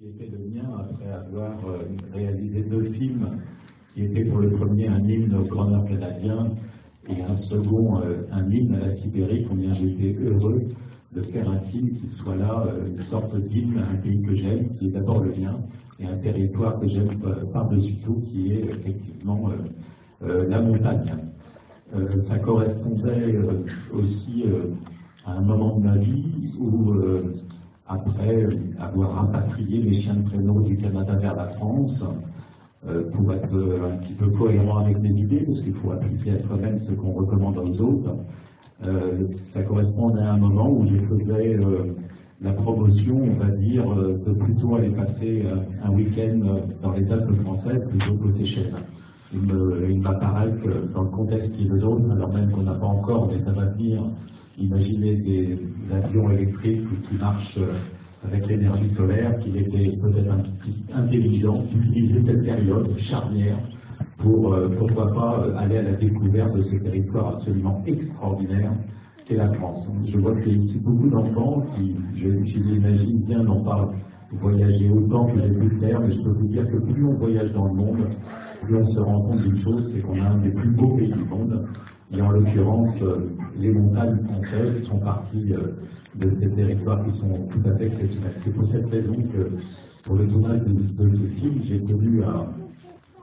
qui était le mien après avoir réalisé 2 films qui étaient pour le premier un hymne au Grand Nord canadien et un second un hymne à la Sibérie. Combien j'étais heureux de faire un film qui soit là, une sorte d'hymne à un pays que j'aime, qui est d'abord le mien, et un territoire que j'aime par-dessus tout, qui est effectivement la montagne. Ça correspondait aussi à un moment de ma vie où, après avoir rapatrié mes chiens de traîneau du Canada vers la France, pour être un petit peu cohérent avec mes idées, parce qu'il faut appliquer à soi-même ce qu'on recommande aux autres, ça correspondait à un moment où je faisais la promotion, on va dire, de plutôt aller passer un week-end dans les Alpes françaises plutôt qu'aux Seychelles. Il m'apparaît que dans le contexte qui est le nôtre, alors même qu'on n'a pas encore, mais ça va venir, imaginez des avions électriques qui marchent avec l'énergie solaire, qu'il était peut-être un petit intelligent d'utiliser cette période charnière pour, pourquoi pas, aller à la découverte de ce territoire absolument extraordinaire qu'est la France. Je vois qu'il y a ici beaucoup d'enfants qui, je l'imagine bien, n'ont pas voyagé autant que j'ai pu le faire, mais je peux vous dire que plus on voyage dans le monde, plus on se rend compte d'une chose, c'est qu'on a un des plus beaux pays du monde. Et en l'occurrence, les montagnes françaises sont parties de ces territoires qui sont tout à fait exceptionnels. C'est pour cette raison que, pour le tournage de ce film, j'ai tenu à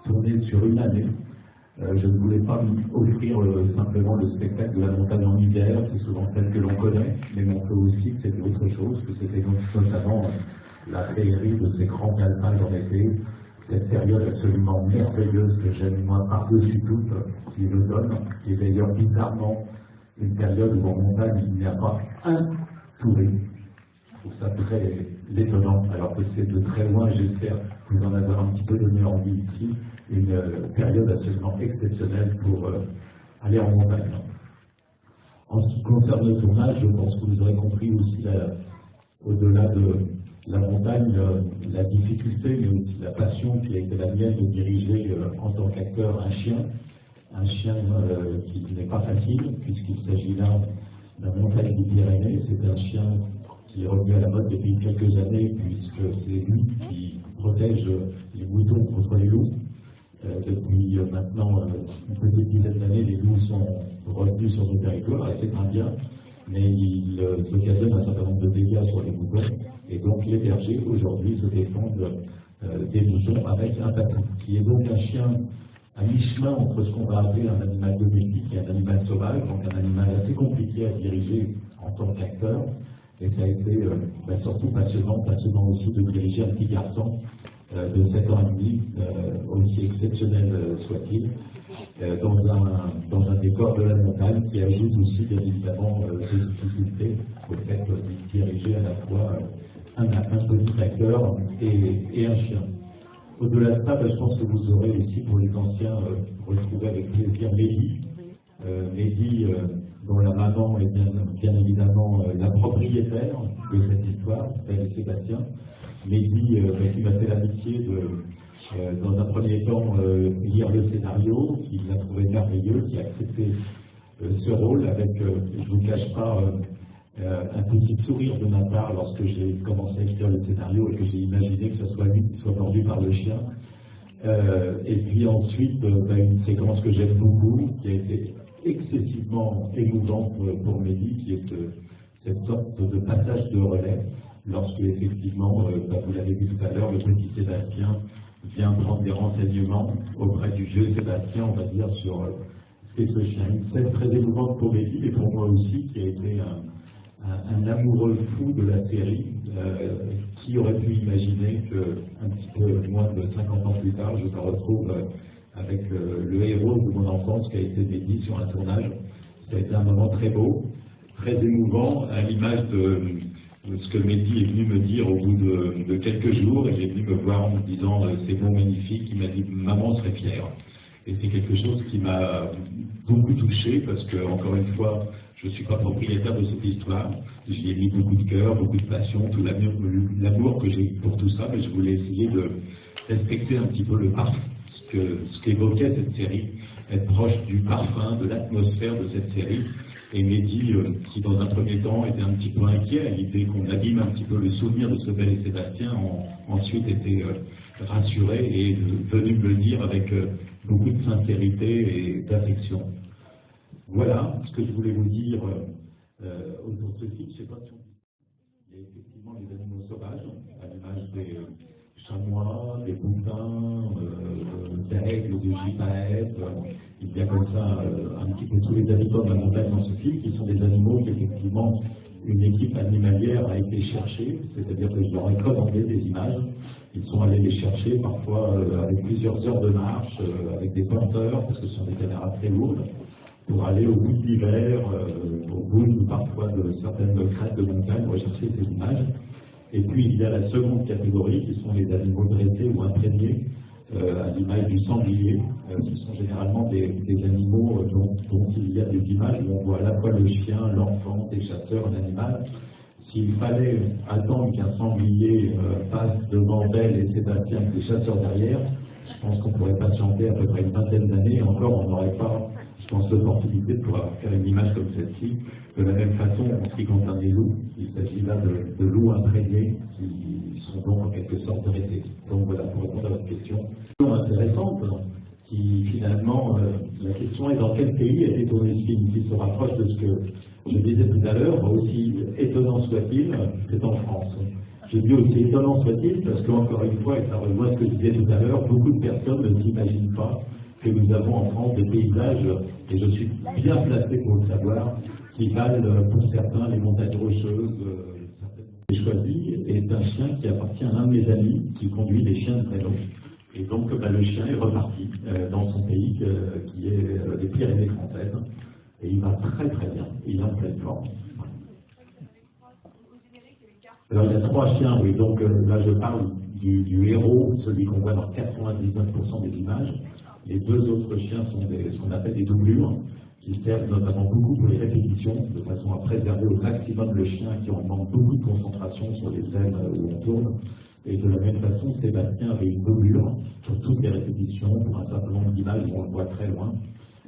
tourner sur une année. Je ne voulais pas offrir simplement le spectacle de la montagne en hiver, c'est souvent celle que l'on connaît, mais montrer aussi que c'était autre chose, que c'était notamment la féerie de ces grands alpages en été, cette période absolument merveilleuse que j'aime moi par-dessus tout, qui est l'automne, qui est d'ailleurs bizarrement une période où en montagne il n'y a pas un touriste. Je trouve ça très étonnant, alors que c'est de très loin, j'espère vous en avoir un petit peu donné envie ici, une période absolument exceptionnelle pour aller en montagne. En ce qui concerne le tournage, je pense que vous aurez compris aussi, au-delà de la montagne, la difficulté, mais aussi la passion qui a été la mienne de diriger en tant qu'acteur un chien qui n'est pas facile, puisqu'il s'agit là d'un montagne des Pyrénées. C'est un chien qui est revenu à la mode depuis quelques années, puisque c'est lui qui protège les moutons contre les loups. Depuis maintenant une petite dizaine d'années, les loups sont revenus sur nos territoires, et c'est un bien, mais il occasionne un certain nombre de dégâts sur les moutons, et donc les bergers aujourd'hui se défendent des moutons avec un tatou, qui est donc un chien à mi-chemin entre ce qu'on va appeler un animal domestique et un animal sauvage, donc un animal assez compliqué à diriger en tant qu'acteur, et ça a été surtout passionnant aussi de diriger un petit garçon de 7 ans et demi, aussi exceptionnel soit-il, dans un décor de la montagne qui ajoute aussi bien évidemment des difficultés au fait de diriger à la fois un petit acteur et un chien. Au-delà de ça, je pense que vous aurez aussi pour les anciens retrouvé avec plaisir Mehdi, dont la maman est bien évidemment la propriétaire de cette histoire, elle et Sébastien. Mehdi qui m'a fait l'amitié de, dans un premier temps, lire le scénario, qu'il a trouvé merveilleux, qui a accepté ce rôle avec, je ne vous cache pas, un petit sourire de ma part lorsque j'ai commencé à écrire le scénario et que j'ai imaginé que ce soit lui qui soit mordu par le chien. Et puis ensuite, une séquence que j'aime beaucoup, qui a été excessivement émouvante pour Mehdi, qui est cette sorte de passage de relais, lorsque effectivement, vous l'avez vu tout à l'heure, le petit Sébastien vient prendre des renseignements auprès du vieux Sébastien, on va dire, sur ce qu'est ce chien. Une scène très émouvante pour Mehdi, mais pour moi aussi, qui a été un amoureux fou de la série, qui aurait pu imaginer qu'un petit peu moins de 50 ans plus tard, je me retrouve avec le héros de mon enfance qui a été Mehdi sur un tournage. Ça a été un moment très beau, très émouvant, à l'image de ce que Mehdi est venu me dire au bout de quelques jours. Il est venu me voir en me disant ces mots magnifiques. Il m'a dit maman serait fière. Et c'est quelque chose qui m'a beaucoup touché parce que, encore une fois, je ne suis pas propriétaire de cette histoire. J'y ai mis beaucoup de cœur, beaucoup de passion, tout l'amour que j'ai pour tout ça, mais je voulais essayer de respecter un petit peu le parfum, ce qu'évoquait cette série, être proche du parfum, de l'atmosphère de cette série. Et Mehdi, qui dans un premier temps était un petit peu inquiet à l'idée qu'on abîme un petit peu le souvenir de ce bel et Sébastien, ensuite était rassuré et est venu me le dire avec beaucoup de sincérité et d'affection. Voilà ce que je voulais vous dire autour de ce film. Je sais pas si il y a effectivement les animaux sauvages, à l'image des chamois, des bouquins, des aigles, des gypaètes. Il y a comme ça un petit peu tous les habitants de la montagne dans ce film, qui sont des animaux qu'effectivement une équipe animalière a été chercher, c'est-à-dire que je leur ai commandé des images. Ils sont allés les chercher parfois avec plusieurs heures de marche, avec des porteurs, parce que ce sont des caméras très lourdes, pour aller au bout de l'hiver, au bout parfois de certaines crêtes de montagne, rechercher ces images. Et puis il y a la seconde catégorie, qui sont les animaux dressés ou imprégnés, à l'image du sanglier. Ce sont généralement des animaux dont il y a des images où on voit à la fois le chien, l'enfant, des chasseurs, l'animal. S'il fallait attendre qu'un sanglier passe devant Belle et Sébastien avec des chasseurs derrière, je pense qu'on pourrait patienter à peu près une vingtaine d'années, et encore on n'aurait pas, je pense, l'opportunité de pouvoir faire une image comme celle-ci. De la même façon, en ce qui concerne les loups, il s'agit là de loups imprégnés qui sont donc en quelque sorte dressés. Donc voilà, pour répondre à votre question. Intéressante, qui finalement, la question est dans quel pays a été tourné ce film, qui se rapproche de ce que je disais tout à l'heure, aussi étonnant soit-il, c'est en France. Je dis aussi étonnant soit-il, parce qu'encore une fois, et ça rejoint ce que je disais tout à l'heure, beaucoup de personnes ne s'imaginent pas que nous avons en France des paysages, et je suis bien placé pour le savoir, qui valent pour certains les montagnes rocheuses. J'ai choisi est un chien qui appartient à un de mes amis qui conduit des chiens de traîneau. Et donc le chien est reparti dans son pays qui est les Pyrénées françaises. Et il va très très bien, il est en pleine forme. Alors il y a 3 chiens, oui, donc là je parle du héros, celui qu'on voit dans 99% des images. Les 2 autres chiens sont ce qu'on appelle des doublures, qui servent notamment beaucoup pour les répétitions, de façon à préserver au maximum le chien qui en demande beaucoup de concentration sur les scènes où on tourne. Et de la même façon, Sébastien avait une doublure sur toutes les répétitions, pour un certain nombre d'images où on le voit très loin.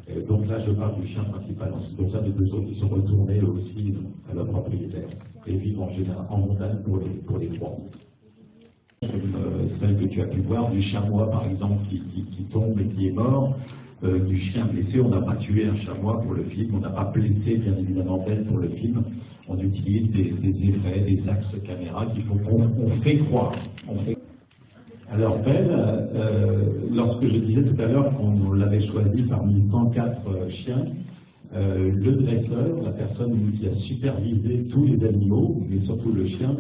Et donc là, je parle du chien principal. Ensuite, donc ça, des 2 autres qui sont retournés aussi à leur propriétaire. Et vivent en général en montagne pour les 3. Celle que tu as pu voir, du chamois par exemple qui tombe et qui est mort, du chien blessé. On n'a pas tué un chamois pour le film, on n'a pas blessé bien évidemment Belle pour le film. On utilise des effets, des axes caméra qu'il faut qu'on fait croire. Alors Belle, lorsque je disais tout à l'heure qu'on l'avait choisi parmi 104 chiens, le dresseur, la personne qui a supervisé tous les animaux, mais surtout le chien,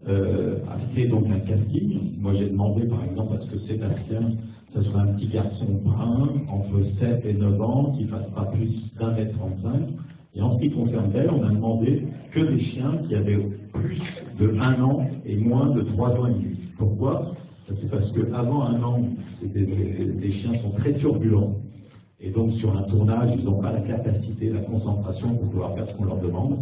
a fait donc un casting. Moi j'ai demandé par exemple à ce que Sébastien, ce soit un petit garçon brun, entre 7 et 9 ans, qui ne fasse pas plus d'1m35. Et en ce qui concerne Belle, on a demandé que des chiens qui avaient plus de 1 an et moins de 3 ans et demi. Pourquoi? C'est parce qu'avant 1 an, les chiens sont très turbulents. Et donc sur un tournage, ils n'ont pas la capacité, la concentration pour pouvoir faire ce qu'on leur demande.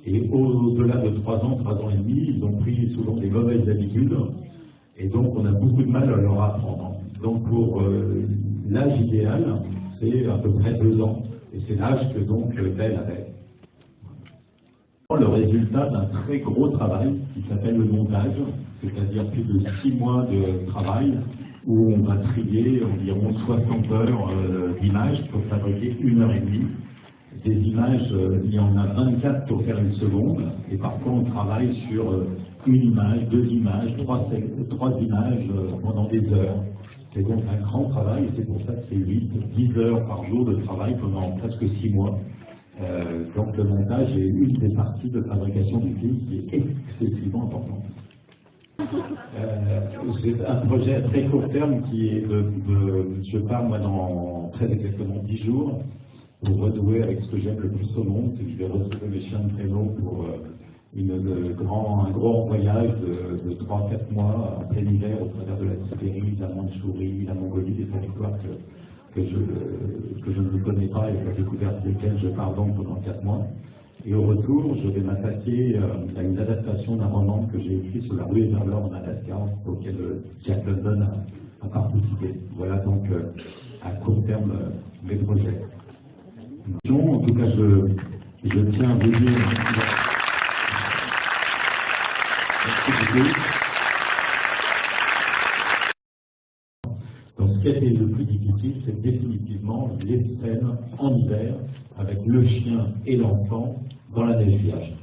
Et au-delà de 3 ans, 3 ans et demi, ils ont pris souvent des mauvaises habitudes. Et donc on a beaucoup de mal à leur apprendre. Donc pour l'âge idéal, c'est à peu près 2 ans. Et c'est l'âge que donc Belle avait. Le résultat d'un très gros travail qui s'appelle le montage, c'est-à-dire plus de 6 mois de travail où on va trier environ 60 heures d'images pour fabriquer 1 heure et demie. Des images, il y en a 24 pour faire 1 seconde, et parfois on travaille sur 1 image, 2 images, 3 images pendant des heures. C'est donc un grand travail, et c'est pour ça que c'est 8-10 heures par jour de travail pendant presque 6 mois. Donc le montage est une des parties de fabrication du film qui est excessivement importante. C'est un projet à très court terme qui est je pars moi dans très exactement 10 jours pour renouer avec ce que j'aime le plus au monde, c'est que je vais retrouver mes chiens de traîneau pour un grand voyage de 3-4 mois en plein hiver au travers de la Sibérie, la Mandchourie, la Mongolie, des territoires que je ne connais pas et la découverte desquels je pars donc pendant 4 mois. Et au retour, je vais m'attaquer à une adaptation d'un roman que j'ai écrit sur la rue Everlord en Alaska, auquel Jack London a participé. Voilà donc à court terme mes projets. En tout cas, Et je tiens à vous dire... Merci beaucoup. Donc, ce qui a été le plus difficile, c'est définitivement les scènes en hiver avec le chien et l'enfant dans la neige vierge.